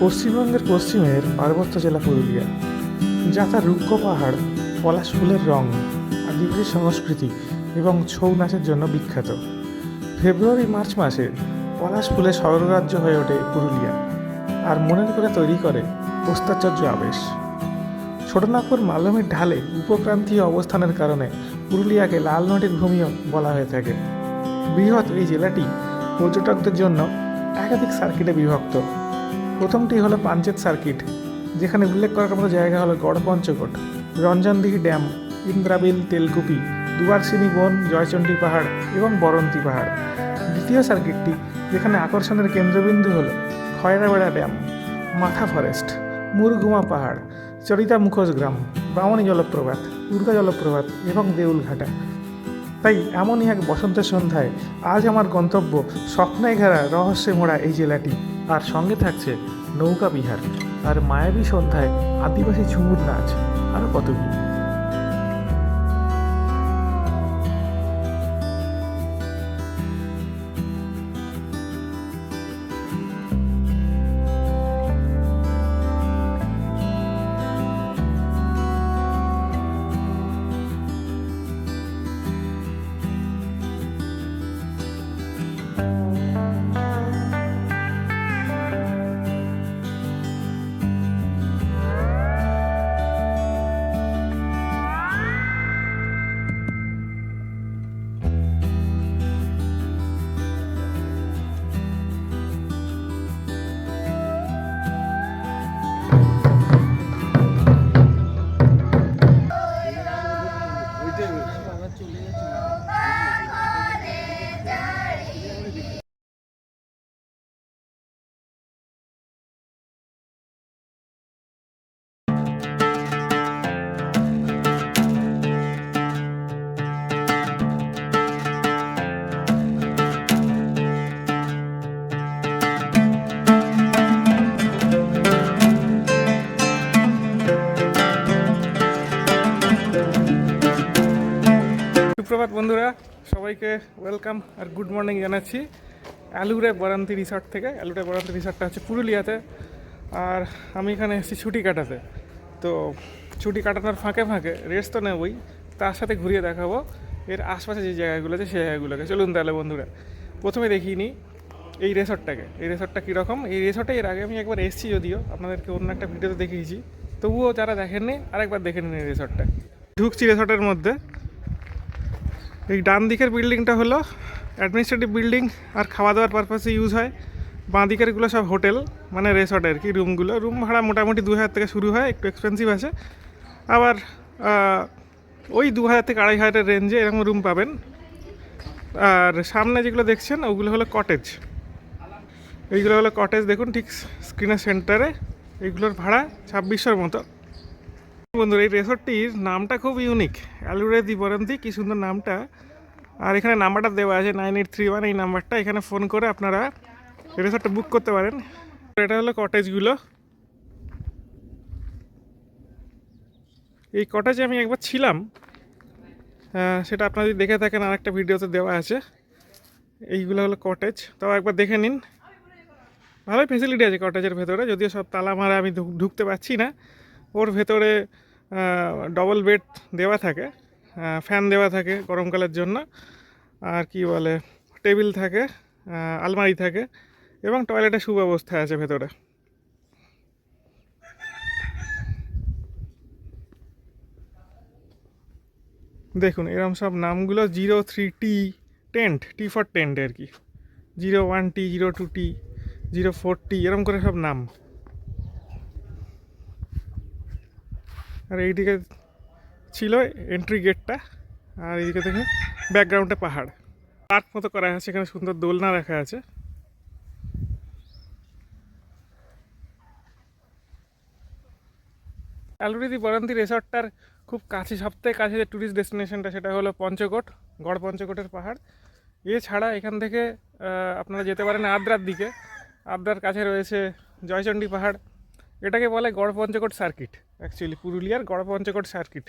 পশ্চিমবঙ্গের পশ্চিমের পার্বত্য জেলা পুরুলিয়া, যা তার রুক্ষ পাহাড়, পলাশ ফুলের রং, আদিবাসী সংস্কৃতি এবং ছৌ নাচের জন্য বিখ্যাত। ফেব্রুয়ারি মার্চ মাসে পলাশ ফুলে স্বর্গরাজ্য হয়ে ওঠে পুরুলিয়া, আর মনের করে তৈরি করে অস্তাচর্য আবেশ। ছোটনাগপুর মালভূমির ঢালে উপক্রান্তীয় অবস্থানের কারণে পুরুলিয়াকে লাল মাটির ভূমিও বলা হয়ে থাকে। বৃহৎ এই জেলাটি পর্যটকদের জন্য একাধিক সার্কিটে বিভক্ত। প্রথমটি হলো পাঞ্চেত সার্কিট, যেখানে উল্লেখ করার মতো জায়গা হলো গড়পঞ্চকোট, রঞ্জনদিঘি ড্যাম, ইন্দ্রাবিল, তেলকুপি, দুয়ারসিনী বন, জয়চণ্ডী পাহাড় এবং বরন্তি পাহাড়। দ্বিতীয় সার্কিটটি, যেখানে আকর্ষণের কেন্দ্রবিন্দু হলো খয়রাবেড়া ড্যাম, মাথা ফরেস্ট, মুরগুমা পাহাড়, চরিতা মুখোশ গ্রাম, বামনী জলপ্রপাত, দুর্গা জলপ্রপাত এবং দেউলঘাটা। তাই এমনই এক বসন্তের সন্ধ্যায় আজ আমার গন্তব্য স্বপ্নে ঘেরা রহস্যে মোড়া এই জেলাটি, আর সঙ্গে থাকছে নৌকা বিহার আর মায়াবী সন্ধ্যায় আদিবাসী ঝুমুর নাচ, আরও কত কি। সুপ্রভাত বন্ধুরা, সবাইকে ওয়েলকাম আর গুড মর্নিং জানাচ্ছি আলুরে বরান্তি রিসর্ট থেকে। আলুরে বরান্তি রিসর্টটা হচ্ছে পুরুলিয়াতে, আর আমি এখানে এসেছি ছুটি কাটাতে। তো ছুটি কাটানোর ফাঁকে ফাঁকে রেস্ট তো নেবই, তার সাথে ঘুরিয়ে দেখাবো এর আশপাশে যে জায়গাগুলো আছে সেই জায়গাগুলোকে। চলুন তাহলে বন্ধুরা, প্রথমে দেখিয়ে নিই এই রিসর্টটাকে। এই রিসর্টটা কীরকম? এই রিসর্টে এর আগে আমি একবার এসেছি, যদিও আপনাদেরকে অন্য একটা ভিডিওতে দেখিয়েছি, তবুও যারা দেখেননি আরেকবার দেখে নিন এই রিসর্টটা। ঢুকছি রিসর্টের মধ্যে। এই ডান দিকের বিল্ডিংটা হলো অ্যাডমিনিস্ট্রেটিভ বিল্ডিং, আর খাওয়া দাওয়ার পারপাসে ইউজ হয়। বাঁ দিকেরগুলো সব হোটেল, মানে রেসর্ট আর কি। রুমগুলো, রুম ভাড়া মোটামুটি 2000 থেকে শুরু হয়, একটু এক্সপেন্সিভ আছে। আবার ওই 2000 থেকে 2500 রেঞ্জে এরকম রুম পাবেন। আর সামনে যেগুলো দেখছেন ওগুলো হলো কটেজ। এইগুলো হলো কটেজ, দেখুন ঠিক স্ক্রিনের সেন্টারে। এইগুলোর ভাড়া 2600-র মতো। বন্ধুরা, এই রেসর্টটির নামটা খুব ইউনিক, আলুরে দি বরান্তি, কী সুন্দর নামটা। আর এখানে নাম্বারটা দেওয়া আছে 9831, এই নাম্বারটা। এখানে ফোন করে আপনারা এই রিসর্টটা বুক করতে পারেন। এটা হলো কটেজগুলো। এই কটেজে আমি একবার ছিলাম, সেটা আপনারা যদি দেখে থাকেন আরেকটা ভিডিওতে দেওয়া আছে। এইগুলো হলো কটেজ, তাও একবার দেখে নিন। ভালোই ফেসিলিটি আছে কটেজের ভেতরে, যদিও সব তালা মারা, আমি ঢুকতে পারছি না। ওর ভেতরে ডবল বেড দেওয়া থাকে, ফ্যান দেওয়া থাকে গরমকালের জন্য, আর কি বলে, টেবিল থাকে, আলমারি থাকে, এবং টয়লেটের সুব্যবস্থা আছে ভেতরে। দেখুন এরকম সব নামগুলো 03T tent, T for tent আর কি, 01T, 02T, 04T, এরকম করে সব নাম। আর এইদিকে ছিল এন্ট্রি গেটটা, আর এইদিকে দেখে ব্যাকগ্রাউন্ডে পাহাড়। পার্ক মতো করা আছে, এখানে সুন্দর দোলনা রাখা আছে। আলুরে দি বরান্তি রিসর্টটার খুব কাছে, সবথেকে কাছে যে ট্যুরিস্ট ডেস্টিনেশনটা, সেটা হলো পঞ্চকোট, গড় পঞ্চকোটের পাহাড়। এছাড়া এখান থেকে আপনারা যেতে পারেন আদ্রার দিকে। আদ্রার কাছে রয়েছে জয়চণ্ডী পাহাড়। এটাকে বলে গড় পঞ্চকোট সার্কিট, অ্যাকচুয়ালি পুরুলিয়ার গড় পঞ্চকোট সার্কিট।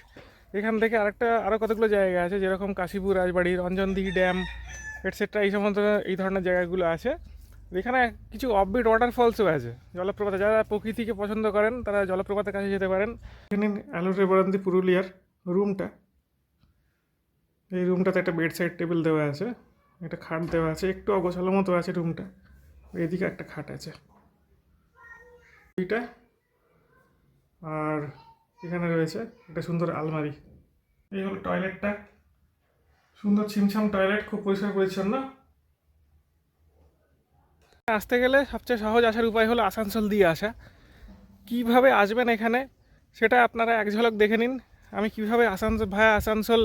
এখান থেকে আরও কতগুলো জায়গা আছে, যেরকম কাশীপুর রাজবাড়ি, রঞ্জনদিঘি ড্যাম, এটসেট্রা, এই সমস্ত এই ধরনের জায়গাগুলো আছে। এখানে কিছু অফবিট ওয়াটারফলসও আছে, জলপ্রপাত। যারা প্রকৃতিকে পছন্দ করেন তারা জলপ্রপাতের কাছে যেতে পারেন। এখানে আলুরে বরান্তি পুরুলিয়ার রুমটা, এই রুমটাতে একটা বেড সাইড টেবিল দেওয়া আছে, একটা খাট দেওয়া আছে, একটু অগোছালো মতো আছে রুমটা। এদিকে একটা খাট আছে এইটা, আর এখানে রয়েছে একটা সুন্দর আলমারি। এই হলো টয়লেটটা, সুন্দর ছিমছাম টয়লেট, খুব পরিষ্কার পরিচ্ছন্ন। আসতে গেলে সবচেয়ে সহজ আসার উপায় হলো আসানসোল দিয়ে আসা। কিভাবে আসবেন এখানে সেটা আপনারা এক ঝলক দেখে নিন। আমি কিভাবে আসানসোল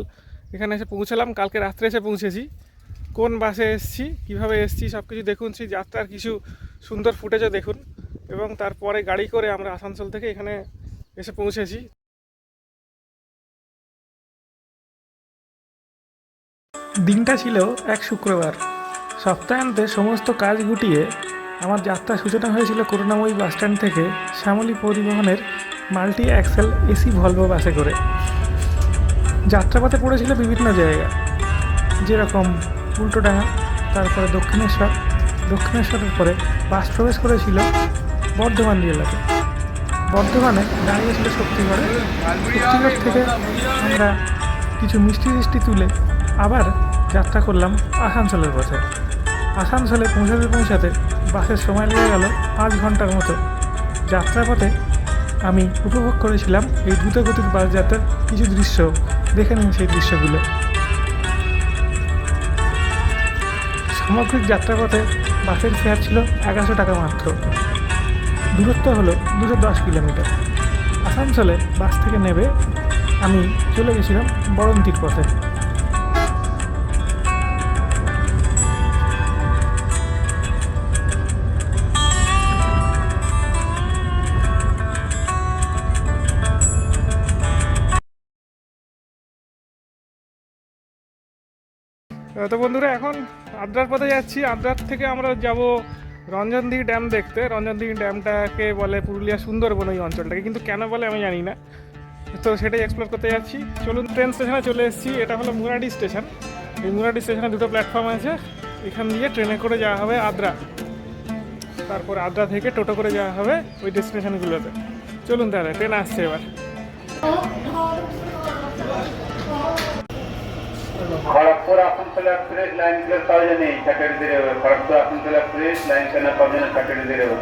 এখানে এসে পৌঁছালাম, কালকে রাত্রে এসে পৌঁছেছি, কোন বাসে এসেছি, কিভাবে এসেছি সব কিছু দেখুন। সেই যাত্রার কিছু সুন্দর ফুটেজও দেখুন। এবং তারপরে গাড়ি করে আমরা আসানসোল থেকে এখানে এসে পৌঁছেছি। দিনটা ছিল এক শুক্রবার। সপ্তাহান্তে সমস্ত কাজ গুটিয়ে আমার যাত্রা সূচনা হয়েছিল করুণাময়ী বাসস্ট্যান্ড থেকে শ্যামলী পরিবহনের মাল্টি অ্যাক্সেল এসি ভলভো বাসে করে। যাত্রাপথে পড়েছিল বিভিন্ন জায়গা, যেরকম উল্টোডাঙা, তারপরে দক্ষিণেশ্বরের পরে বাস প্রবেশ করেছিল বর্ধমান জেলাতে। বর্ধমানে দাঁড়িয়েছিল শক্তিগড়ে। শক্তিগড় থেকে আমরা কিছু মিষ্টি তুলে আবার যাত্রা করলাম আসানসোলের পথে। আসানসোলে পৌঁছাতে বাসের সময় লেগে গেল 5 ঘন্টার মতো। যাত্রাপথে আমি উপভোগ করেছিলাম এই দ্রুতগতির বাস যাত্রার কিছু দৃশ্য। দেখে নিন সেই দৃশ্যগুলো। সামগ্রিক যাত্রাপথে বাসের ফেয়ার ছিল 1100 টাকা মাত্র। দূরত্ব হলো 210 কিলোমিটার। আসানসোলে বাস থেকে নেমে আমি চলে গেছিলাম বরন্তির পথে। তো বন্ধুরা, এখন আদ্রার পথে যাচ্ছি। আদ্রার থেকে আমরা যাব রঞ্জনদিঘি ড্যাম দেখতে। রঞ্জনদিঘি ড্যামটাকে বলে পুরুলিয়া সুন্দরবন, এই অঞ্চলটাকে, কিন্তু কেন বলে আমি জানি না। তো সেটাই এক্সপ্লোর করতে যাচ্ছি। চলুন, ট্রেন স্টেশনে চলে এসেছি। এটা হলো মুরাডি স্টেশন। এই মুরাডি স্টেশনে 2টো প্ল্যাটফর্ম আছে। এখান দিয়ে ট্রেনে করে যাওয়া হবে আদ্রা, তারপর আদ্রা থেকে টোটো করে যাওয়া হবে ওই ডেস্টিনেশনগুলোতে। চলুন তাহলে, ট্রেন আসছে এবার। खड़गपुर आसनसोल एक्सप्रेस लाइन के सार्वजनिक सैटरडे दे रहे खड़गपुर आसनसोल एक्सप्रेस लाइन के सार्वजनिक सैटरडे दे रहे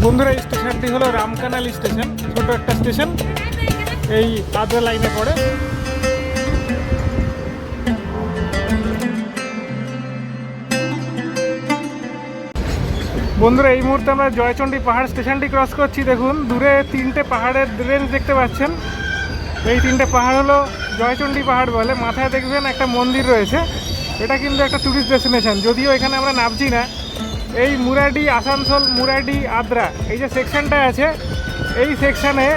বন্ধুরা, এই স্টেশনটি হলো রামকানাল স্টেশন, ছোট একটা স্টেশন, এই আদ্রা লাইনে পড়ে। বন্ধুরা, এই মুহূর্তে আমরা জয়চণ্ডী পাহাড় স্টেশনটি ক্রস করছি। দেখুন, দূরে 3টে পাহাড়ের রেঞ্জ দেখতে পাচ্ছেন। এই 3টে পাহাড় হলো জয়চণ্ডী পাহাড় বলে। মাথায় দেখবেন একটা মন্দির রয়েছে। এটা কিন্তু একটা ট্যুরিস্ট ডেস্টিনেশন, যদিও এখানে আমরা নামছি না। এই মুরাডি, আসানসোল, মুরাডি, আদ্রা, এই যে সেকশনটা আছে, এই সেকশানে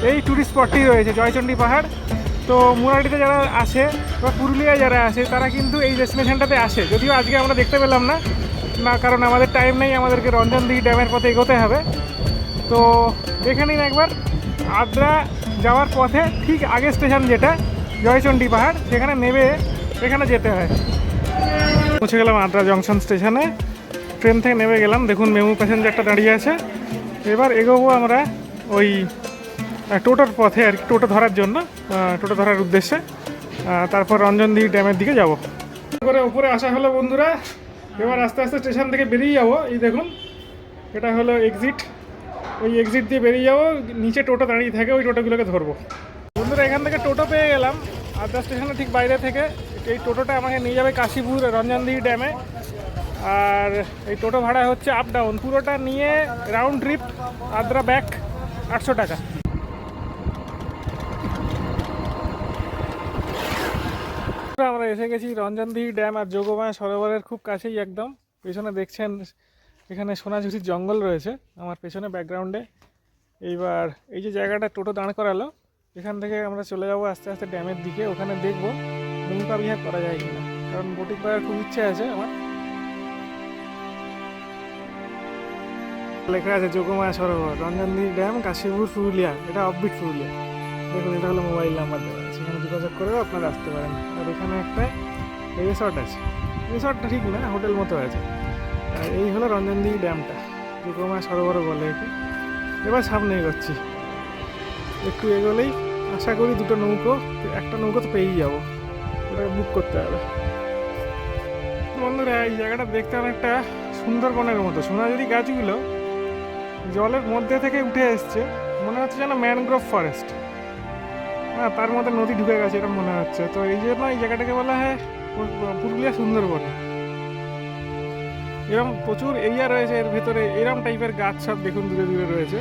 এই ট্যুরিস্ট স্পটটি রয়েছে জয়চণ্ডী পাহাড়। তো মুরাডিতে যারা আসে বা পুরুলিয়ায় যারা আসে তারা কিন্তু এই ডেস্টিনেশনটাতে আসে। যদিও আজকে আমরা দেখতে পেলাম না, কারণ আমাদের টাইম নেই, আমাদেরকে রঞ্জনদিঘি ড্যামের পথে এগোতে হবে। তো দেখে নিন একবার, আদ্রা যাওয়ার পথে ঠিক আগের স্টেশন যেটা জয়চণ্ডী পাহাড়, সেখানে নেমে এখানে যেতে হয়। পৌঁছে গেলাম আদ্রা জংশন স্টেশনে। ট্রেন থেকে নেমে গেলাম। দেখুন, মেমু প্যাসেঞ্জারটা দাঁড়িয়ে আছে। এবার এগোবো আমরা ওই টোটোর পথে আর কি, টোটো ধরার জন্য, টোটো ধরার উদ্দেশ্যে। তারপর রঞ্জনদি ড্যামের দিকে যাব। করে উপরে আসা হলো বন্ধুরা, এবার আস্তে আস্তে স্টেশন থেকে বেরিয়ে যাবো। এই দেখুন, এটা হলো এক্সিট। ওই এক্সিট দিয়ে বেরিয়ে যাবো, নিচে টোটো দাঁড়িয়ে থাকে, ওই টোটোগুলোকে ধরবো। বন্ধুরা এখান থেকে টোটো পেয়ে গেলাম আদ্রা স্টেশনের ঠিক বাইরে থেকে। এই টোটোটা আমাকে নিয়ে যাবে কাশীপুর রঞ্জনদি ড্যামে। আর এই টোটো ভাড়া হচ্ছে আপ ডাউন, পুরোটা নিয়ে রাউন্ড ট্রিপ আদ্রা ব্যাক 800 টাকা। আমরা এসে গেছি রঞ্জনদি ড্যাম আর যোগমায়া সরোবরের খুব কাছেই একদম। পেছনে দেখছেন এখানে সোনাঝুরির জঙ্গল রয়েছে আমার পেছনে ব্যাকগ্রাউন্ডে। এইবার এই যে জায়গাটা টোটো দাঁড় করালো, এখান থেকে আমরা চলে যাবো আস্তে আস্তে ড্যামের দিকে। ওখানে দেখবো নৌকা বিহার করা যায় কিনা, কারণ বোটিং করার খুব ইচ্ছে আছে আমার। লেখা আছে যোগমায়া সরোবর, রঞ্জনদি ড্যাম, কাশীপুর, পুরুলিয়া। এটা অফবিট পুরুলিয়া। দেখুন, এটা হলো মোবাইল নাম্বার দেওয়া আছে, এখানে যোগাযোগ করেও আপনারা আসতে পারেন। আর এখানে একটা রিসর্ট আছে, রিসর্টটা ঠিক না, হোটেল মতো আছে। আর এই হলো রঞ্জনদি ড্যামটা, যোগমায়া সরোবরও বলে একে। এবার সামনে এগোচ্ছি, একটু এগোলেই আশা করি দুটো নৌকো, একটা নৌকো তো পেয়েই যাবো, ওটাকে বুক করতে হবে। বন্ধুরা এই জায়গাটা দেখতে অনেকটা সুন্দরবনের মতো। সোনাঝুরি গাছগুলো জলের মধ্যে থেকে উঠে এসছে, মনে হচ্ছে যেন ম্যানগ্রোভ ফরেস্ট। হ্যাঁ, তার মধ্যে নদী ঢুকে গেছে এটা মনে হচ্ছে। তো এই জন্য এই জায়গাটাকে বলা হয় পুরুলিয়া সুন্দরবন। এরকম প্রচুর এরিয়া রয়েছে এর ভেতরে, এরকম টাইপের গাছ সব দেখুন দূরে দূরে রয়েছে।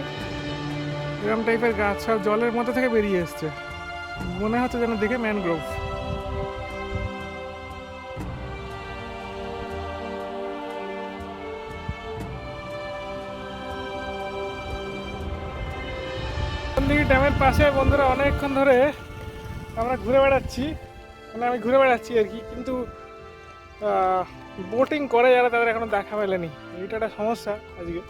এরকম টাইপের গাছ সব জলের মধ্যে থেকে বেরিয়ে এসছে, মনে হচ্ছে যেন দেখে ম্যানগ্রোভ। ড্যামের পাশে বন্ধুরা অনেকক্ষণ ধরে আমরা ঘুরে বেড়াচ্ছি, মানে আমি ঘুরে বেড়াচ্ছি আর কি, কিন্তু বোটিং করে যারা তাদের এখনো দেখা মেলেনি। এইটা একটা সমস্যা আজকে।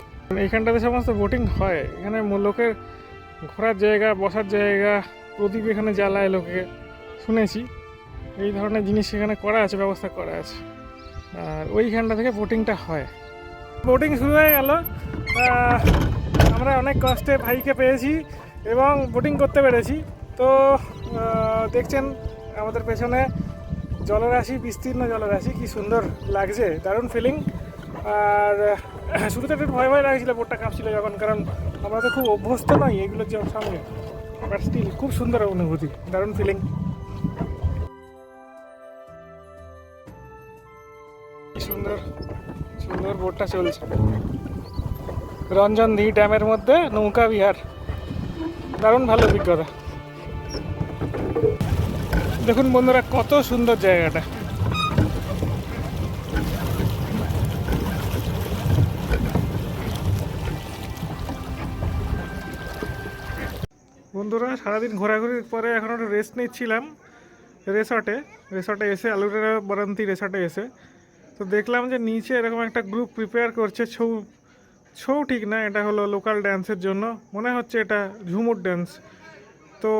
এইখানটাতে সমস্ত বোটিং হয়, এখানে লোকের ঘোরার জায়গা, বসার জায়গা, প্রদীপ এখানে জ্বালায় লোকে, শুনেছি এই ধরনের জিনিস এখানে করা আছে, ব্যবস্থা করা আছে। আর ওইখানটা থেকে বোটিংটা হয়। বোটিং শুরু হয়ে গেল, আমরা অনেক কষ্টে ভাইকে পেয়েছি এবং বোটিং করতে পেরেছি। তো দেখছেন আমাদের পেছনে জলরাশি, বিস্তীর্ণ জলরাশি, কি সুন্দর লাগছে, দারুণ ফিলিং। আর শুরুতে একটু ভয় ভয় লাগছিল, বোটটা কাঁপছিল যখন, কারণ আমরা তো খুব অভ্যস্ত নই এগুলোর সঙ্গে। বাট স্টিল খুব সুন্দর অনুভূতি, দারুণ ফিলিং। কি সুন্দর সুন্দর বোটটা চলছে রঞ্জনদি ড্যামের মধ্যে, নৌকা বিহার, দারুণ ভালো অভিজ্ঞতা। দেখুন বন্ধুরা কত সুন্দর জায়গাটা। বন্ধুরা সারাদিন ঘোরাঘুরির পরে এখন একটু রেস্ট নিচ্ছিলাম রিসর্টে এসে, আলুরা বরান্তি রিসর্টে এসে। তো দেখলাম যে নিচে এরকম একটা গ্রুপ প্রিপেয়ার করছে ছৌ ঠিক না, এটা হলো লোকাল ড্যান্সের জন্য, মনে হচ্ছে এটা ঝুমুর ড্যান্স। তো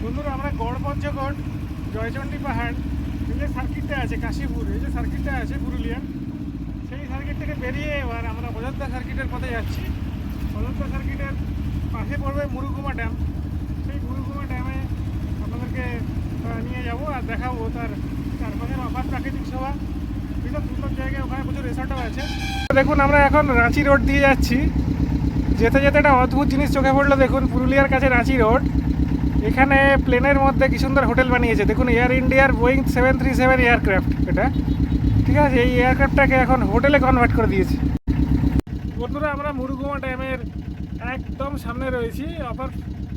বন্ধুরা আমরা গড়পঞ্চকোট, জয়চণ্ডী পাহাড়, এই যে সার্কিটটা আছে কাশীপুর, এই যে সার্কিটটা আছে পুরুলিয়ার, সেই সার্কিট থেকে বেরিয়ে এবার আমরা অযোধ্যা সার্কিটের পথে যাচ্ছি। অযোধ্যা সার্কিটের পাশে পড়বে মুরুগুমা ড্যাম। সেই মুরুগুমা ড্যামে আপনাদেরকে নিয়ে যাব আর দেখাবো তার চারপাশে অবাধ প্রাকৃতিক শোভা, ভীষণ সুন্দর জায়গায়। ওখানে প্রচুর রিসর্টও আছে। দেখুন আমরা এখন রাঁচি রোড দিয়ে যাচ্ছি, যেতে যেতে একটা অদ্ভুত জিনিস চোখে পড়লো। দেখুন পুরুলিয়ার কাছে রাঁচি রোড, এখানে প্লেনের মধ্যে কি সুন্দর হোটেল বানিয়েছে দেখুন, এয়ার ইন্ডিয়ার বোয়িং 737 এয়ারক্রাফট এটা, ঠিক আছে। এই এয়ারক্রাফটটাকে এখন হোটেলে কনভার্ট করে দিয়েছে। বন্ধুরা আমরা মুরুগুমা ড্যামের একদম সামনে রয়েছি, আবার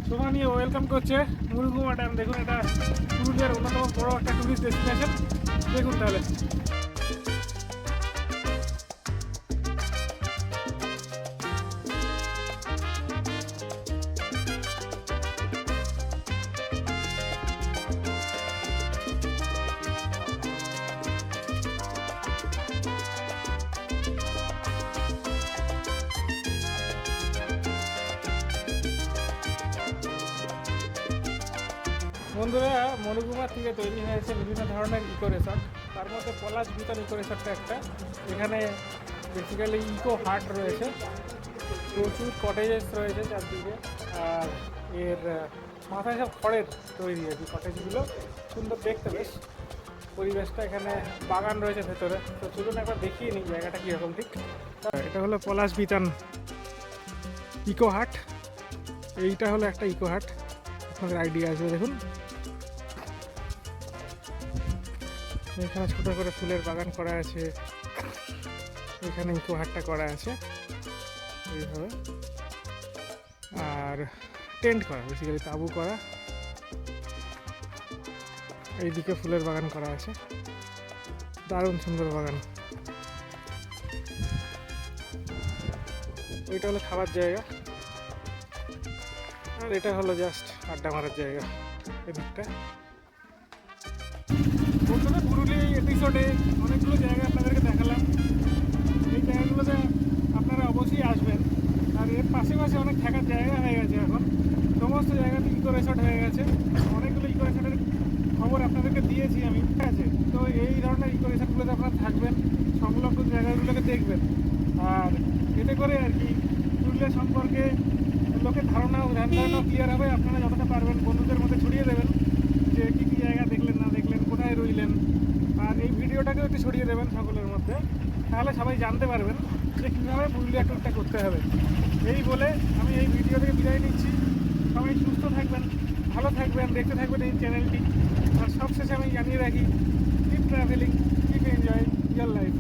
শোভা নিয়ে ওয়েলকাম করছে মুরুগুমা ড্যাম। দেখুন এটা পুরুলিয়ার অন্যতম বড় একটা টুরিস্ট ডেস্টিনেশন, দেখুন তাহলে। বন্ধুরা মরুগুমা থেকে তৈরি হয়েছে বিভিন্ন ধরনের ইকো রিসর্ট, তার মধ্যে পলাশ বিতান ইকো রিসর্টটা একটা। এখানে বেসিক্যালি ইকো হাট রয়েছে, প্রচুর কটেজেস রয়েছে চারদিকে, আর এর মাথায় সব খড়ের তৈরি আর কি কটেজগুলো, সুন্দর দেখতে বেশ পরিবেশটা। এখানে বাগান রয়েছে ভেতরে, তো চলুন একবার দেখিয়ে নিই জায়গাটা কীরকম। ঠিক এটা হলো পলাশ বিতান ইকো হাট, এইটা হলো একটা ইকো হাট, আপনাদের আইডিয়া আসবে। দেখুন এখানে ছোট করে ফুলের বাগান করা আছে, এখানে ইকো হাটটা করা আছে এইভাবে, আর টেন্ট করা, বেসিক্যালি তাঁবু করা। এইদিকে ফুলের বাগান করা আছে, দারুণ সুন্দর বাগান। ওইটা হলো খাবার জায়গা, আর এটা হলো জাস্ট আড্ডা মারার জায়গা এদিকটা। বন্ধুরা পুরুলিয়া এপিসোডে অনেকগুলো জায়গা আপনাদেরকে দেখালাম, এই জায়গাগুলোতে আপনারা অবশ্যই আসবেন। আর এর পাশে পাশে অনেক থাকার জায়গা হয়ে গেছে, এখন সমস্ত জায়গাতে ইকো রিসর্ট হয়ে গেছে। অনেকগুলো ইকো রিসর্টের খবর আপনাদেরকে দিয়েছি আমি, ঠিক আছে। তো এই ধরনের ইকো রিসর্টগুলোতে আপনারা থাকবেন, সংলগ্ন জায়গাগুলোকে দেখবেন, আর এতে করে আর কি পুরুলিয়া সম্পর্কে লোকের ধারণাও ক্লিয়ার হবে। আপনারা যতটা পারবেন বন্ধুদের মধ্যে ছড়িয়ে দেবেন যে কী কী জায়গা দেখলেন না দেখলেন, কোথায় রইলেন, আর এই ভিডিওটাকেও একটু ছড়িয়ে দেবেন সকলের মধ্যে, তাহলে সবাই জানতে পারবেন যে কীভাবে পুরুলিয়া ট্যুরটা করতে হবে। এই বলে আমি এই ভিডিও থেকে বিদায় নিচ্ছি। সবাই সুস্থ থাকবেন, ভালো থাকবেন, দেখতে থাকবেন এই চ্যানেলটি। আর সবশেষে আমি জানিয়ে রাখি, keep travelling, keep enjoy your life.